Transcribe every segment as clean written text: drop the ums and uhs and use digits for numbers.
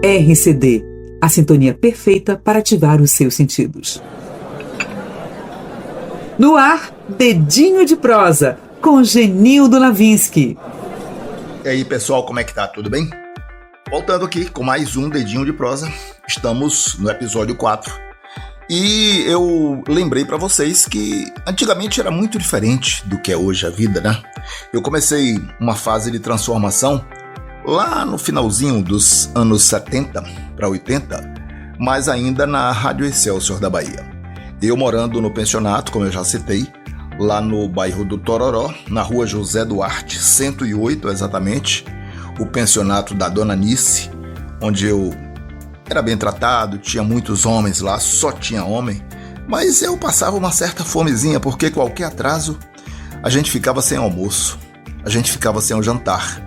RCD, a sintonia perfeita para ativar os seus sentidos. No ar, Dedinho de Prosa, com Genildo Lavinsky. E aí, pessoal, como é que tá? Tudo bem? Voltando aqui com mais um Dedinho de Prosa. Estamos no episódio 4. E eu lembrei pra vocês que antigamente era muito diferente do que é hoje a vida, né? Eu comecei uma fase de transformação lá no finalzinho dos anos 70 para 80, mas ainda na Rádio Excelsior da Bahia. Eu morando no pensionato, como eu já citei, lá no bairro do Tororó, na rua José Duarte, 108 exatamente, o pensionato da Dona Nice, onde eu era bem tratado, tinha muitos homens lá, só tinha homem, mas eu passava uma certa fomezinha, porque qualquer atraso a gente ficava sem almoço, a gente ficava sem o jantar.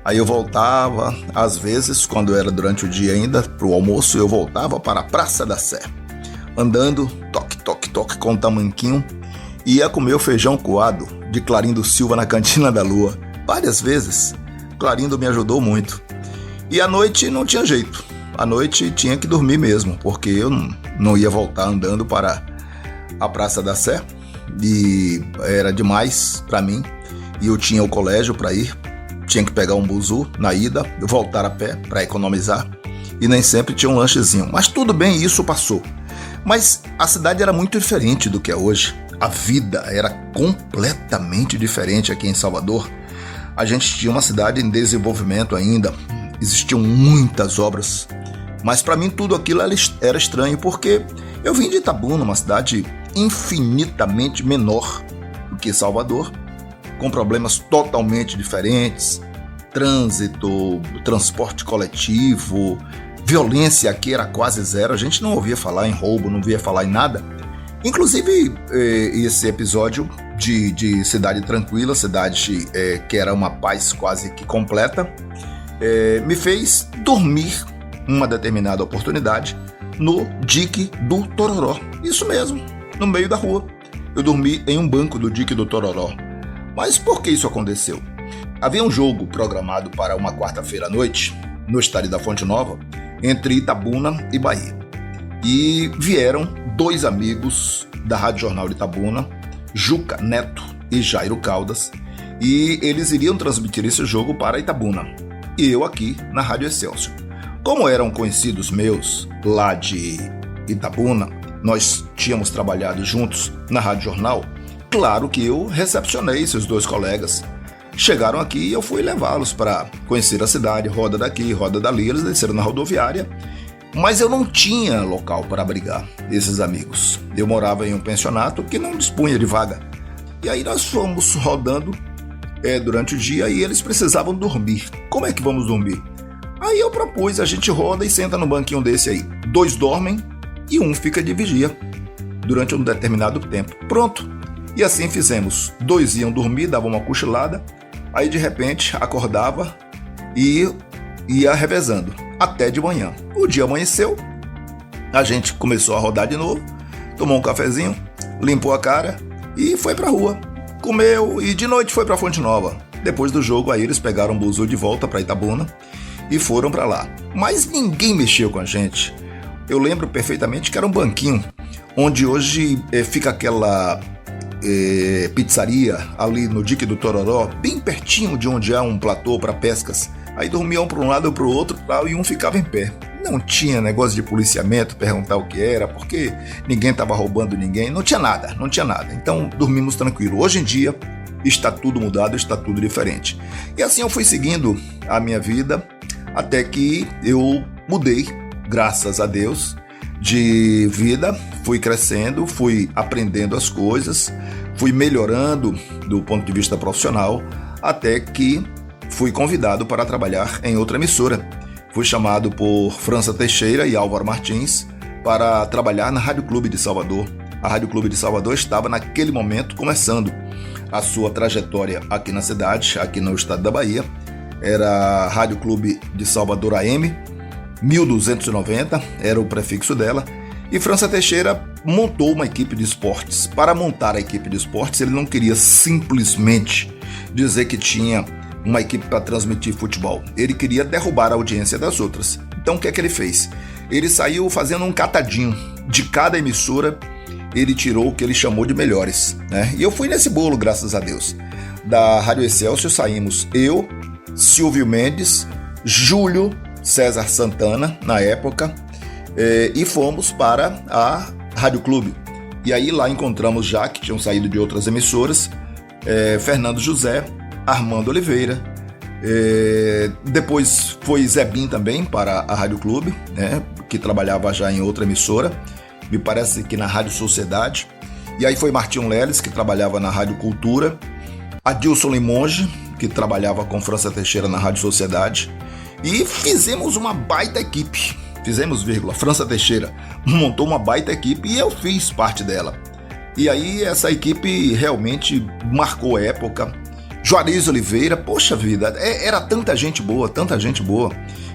Aí eu voltava, às vezes, quando era durante o dia ainda, pro almoço, eu voltava para a Praça da Sé, andando, toque, toque, toque, com o tamanquinho, e ia comer o feijão coado de Clarindo Silva na Cantina da Lua. Várias vezes, Clarindo me ajudou muito. E à noite não tinha jeito, à noite tinha que dormir mesmo, porque eu não ia voltar andando para a Praça da Sé, e era demais para mim, e eu tinha o colégio para ir. Tinha que pegar um buzu na ida, voltar a pé para economizar, e nem sempre tinha um lanchezinho. Mas tudo bem, isso passou. Mas a cidade era muito diferente do que é hoje. A vida era completamente diferente aqui em Salvador. A gente tinha uma cidade em desenvolvimento ainda, existiam muitas obras. Mas para mim tudo aquilo era estranho, porque eu vim de Itabuna, uma cidade infinitamente menor do que Salvador, com problemas totalmente diferentes, trânsito, transporte coletivo, violência aqui era quase zero, a gente não ouvia falar em roubo, não ouvia falar em nada. Inclusive, esse episódio de cidade tranquila, cidade que era uma paz quase que completa, me fez dormir uma determinada oportunidade no dique do Tororó. Isso mesmo, no meio da rua. Eu dormi em um banco do dique do Tororó. Mas por que isso aconteceu? Havia um jogo programado para uma quarta-feira à noite, no estádio da Fonte Nova, entre Itabuna e Bahia. E vieram dois amigos da Rádio Jornal de Itabuna, Juca Neto e Jairo Caldas, e eles iriam transmitir esse jogo para Itabuna, e eu aqui na Rádio Excelsior. Como eram conhecidos meus lá de Itabuna, nós tínhamos trabalhado juntos na Rádio Jornal. Claro que eu recepcionei esses dois colegas. Chegaram aqui e eu fui levá-los para conhecer a cidade, roda daqui, roda dali. Eles desceram na rodoviária, mas eu não tinha local para abrigar esses amigos. Eu morava em um pensionato que não dispunha de vaga. E aí nós fomos rodando durante o dia e eles precisavam dormir. Como é que vamos dormir? Aí eu propus, a gente roda e senta no banquinho desse aí. Dois dormem e um fica de vigia durante um determinado tempo. Pronto. E assim fizemos. Dois iam dormir, davam uma cochilada, aí de repente acordava e ia revezando, até de manhã. O dia amanheceu, a gente começou a rodar de novo, tomou um cafezinho, limpou a cara e foi pra rua. Comeu e de noite foi pra Fonte Nova. Depois do jogo, aí eles pegaram o buzu de volta pra Itabuna e foram pra lá. Mas ninguém mexeu com a gente. Eu lembro perfeitamente que era um banquinho, onde hoje fica aquela pizzaria ali no dique do Tororó, bem pertinho de onde há um platô para pescas. Aí dormiam um para um lado ou para o outro e um ficava em pé. Não tinha negócio de policiamento, perguntar o que era, porque ninguém estava roubando ninguém, não tinha nada. Então dormimos tranquilo. Hoje em dia está tudo mudado, está tudo diferente. E assim eu fui seguindo a minha vida até que eu mudei, graças a Deus, de vida, fui crescendo, fui aprendendo as coisas, fui melhorando do ponto de vista profissional, até que fui convidado para trabalhar em outra emissora. Fui chamado por França Teixeira e Álvaro Martins para trabalhar na Rádio Clube de Salvador. A Rádio Clube de Salvador estava naquele momento começando a sua trajetória aqui na cidade, aqui no estado da Bahia. Era a Rádio Clube de Salvador AM, 1290 era o prefixo dela, e França Teixeira montou uma equipe de esportes. Para montar a equipe de esportes, ele não queria simplesmente dizer que tinha uma equipe para transmitir futebol. Ele queria derrubar a audiência das outras. Então o que é que ele fez? Ele saiu fazendo um catadinho. De cada emissora, ele tirou o que ele chamou de melhores, né? E eu fui nesse bolo, graças a Deus. Da Rádio Excelsior saímos eu, Silvio Mendes, Júlio César Santana, na época, e fomos para a Rádio Clube. E aí lá encontramos, já que tinham saído de outras emissoras, Fernando José, Armando Oliveira, depois foi Zebim também para a Rádio Clube, né, que trabalhava já em outra emissora, me parece que na Rádio Sociedade. E aí foi Martinho Leles, que trabalhava na Rádio Cultura, Adilson Limonge, que trabalhava com França Teixeira na Rádio Sociedade, e fizemos uma baita equipe. França Teixeira montou uma baita equipe e eu fiz parte dela. E aí essa equipe realmente marcou a época. Juarez Oliveira, poxa vida, era tanta gente boa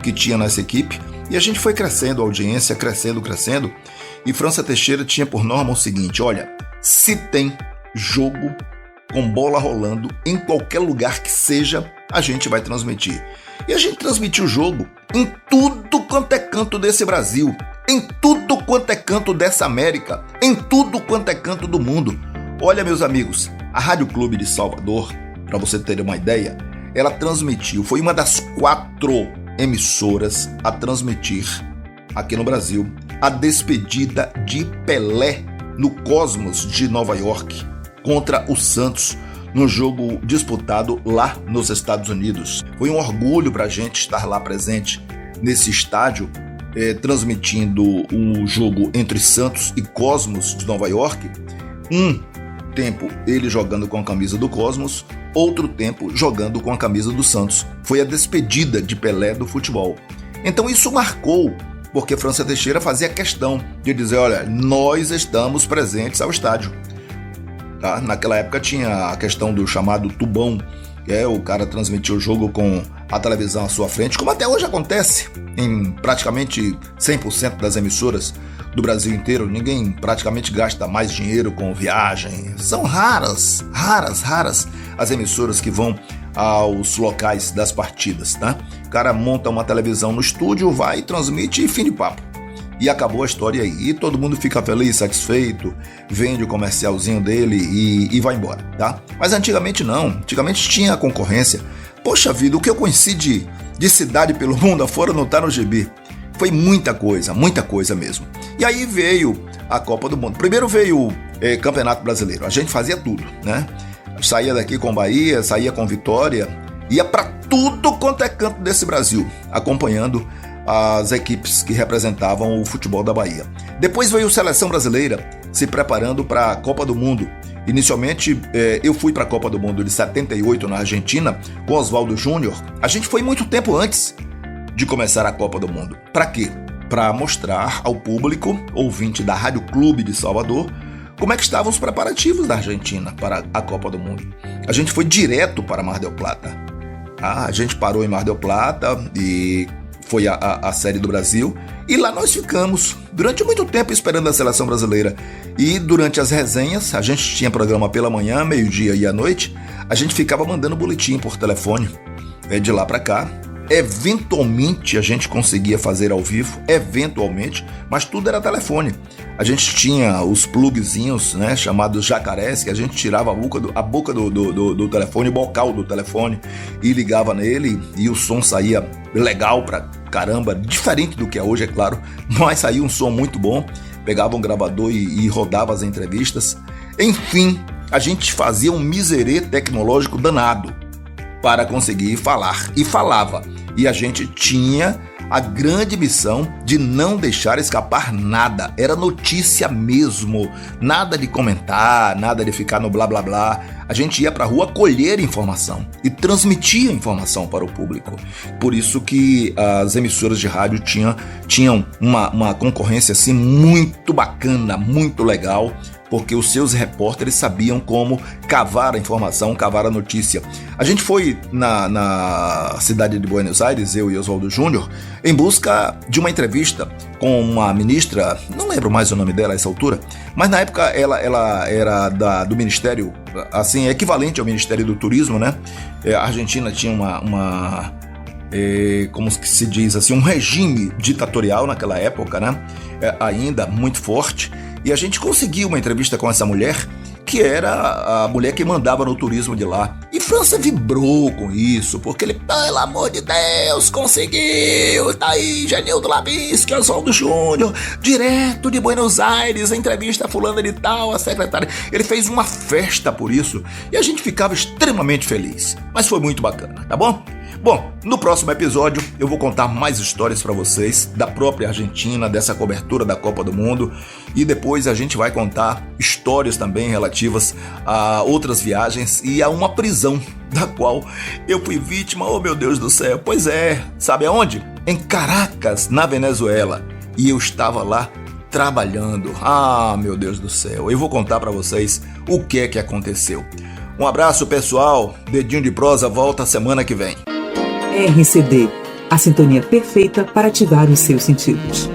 que tinha nessa equipe. E a gente foi crescendo, a audiência crescendo. E França Teixeira tinha por norma o seguinte: olha, se tem jogo com bola rolando em qualquer lugar que seja, a gente vai transmitir. E a gente transmitiu o jogo em tudo quanto é canto desse Brasil, em tudo quanto é canto dessa América, em tudo quanto é canto do mundo. Olha, meus amigos, a Rádio Clube de Salvador, para você ter uma ideia, ela transmitiu, foi uma das 4 emissoras a transmitir aqui no Brasil a despedida de Pelé no Cosmos de Nova York contra o Santos, no jogo disputado lá nos Estados Unidos. Foi um orgulho para a gente estar lá presente nesse estádio, transmitindo um jogo entre Santos e Cosmos de Nova York. Um tempo ele jogando com a camisa do Cosmos, outro tempo jogando com a camisa do Santos. Foi a despedida de Pelé do futebol. Então isso marcou, porque França Teixeira fazia questão de dizer: olha, nós estamos presentes ao estádio. Tá? Naquela época tinha a questão do chamado tubão, que o cara transmitia o jogo com a televisão à sua frente, como até hoje acontece em praticamente 100% das emissoras do Brasil inteiro. Ninguém praticamente gasta mais dinheiro com viagem. São raras as emissoras que vão aos locais das partidas, tá? O cara monta uma televisão no estúdio, vai, transmite e fim de papo. E acabou a história aí. E todo mundo fica feliz, satisfeito, vende o comercialzinho dele e vai embora, tá? Mas antigamente não. Antigamente tinha a concorrência. Poxa vida, o que eu conheci de cidade pelo mundo afora não tá no gibi. Foi muita coisa mesmo. E aí veio a Copa do Mundo. Primeiro veio o Campeonato Brasileiro. A gente fazia tudo, né? Saía daqui com Bahia, saía com Vitória, ia para tudo quanto é canto desse Brasil, acompanhando as equipes que representavam o futebol da Bahia. Depois veio a Seleção Brasileira se preparando para a Copa do Mundo. Inicialmente, eu fui para a Copa do Mundo de 78 na Argentina com Oswaldo Júnior. A gente foi muito tempo antes de começar a Copa do Mundo. Para quê? Para mostrar ao público, ouvinte da Rádio Clube de Salvador, como é que estavam os preparativos da Argentina para a Copa do Mundo. A gente foi direto para Mar del Plata. A gente parou em Mar del Plata e foi a série do Brasil. E lá nós ficamos durante muito tempo esperando a seleção brasileira. E durante as resenhas, a gente tinha programa pela manhã, meio-dia e à noite, a gente ficava mandando boletim por telefone, de lá para cá. Eventualmente a gente conseguia fazer ao vivo, mas tudo era telefone. A gente tinha os plugzinhos, né, chamados jacarés, que a gente tirava a boca do telefone, o bocal do telefone, e ligava nele, e o som saía legal pra caramba, diferente do que é hoje, é claro, mas saía um som muito bom. Pegava um gravador e rodava as entrevistas. Enfim, a gente fazia um miserê tecnológico danado para conseguir falar, e falava. E a gente tinha a grande missão de não deixar escapar nada. Era notícia mesmo, nada de comentar, nada de ficar no blá blá blá. A gente ia pra rua colher informação e transmitia informação para o público. Por isso que as emissoras de rádio tinham uma concorrência assim muito bacana, muito legal, porque os seus repórteres sabiam como cavar a informação, cavar a notícia. A gente foi na cidade de Buenos Aires, eu e Oswaldo Júnior, em busca de uma entrevista com uma ministra, não lembro mais o nome dela a essa altura, mas na época ela era do Ministério, assim, equivalente ao Ministério do Turismo, né? A Argentina tinha como se diz assim, um regime ditatorial naquela época, né? Ainda muito forte. E a gente conseguiu uma entrevista com essa mulher, que era a mulher que mandava no turismo de lá. E França vibrou com isso, porque ele, pelo amor de Deus, conseguiu! Tá aí, Genildo Lavinsky, Oswaldo Júnior, direto de Buenos Aires, a entrevista fulana de tal, a secretária. Ele fez uma festa por isso, e a gente ficava extremamente feliz. Mas foi muito bacana, tá bom? Bom, no próximo episódio eu vou contar mais histórias para vocês da própria Argentina, dessa cobertura da Copa do Mundo, e depois a gente vai contar histórias também relativas a outras viagens e a uma prisão da qual eu fui vítima, oh meu Deus do céu. Pois é, sabe aonde? Em Caracas, na Venezuela, e eu estava lá trabalhando. Ah, meu Deus do céu, eu vou contar para vocês o que é que aconteceu. Um abraço, pessoal, Dedinho de Prosa volta semana que vem. RCD, a sintonia perfeita para ativar os seus sentidos.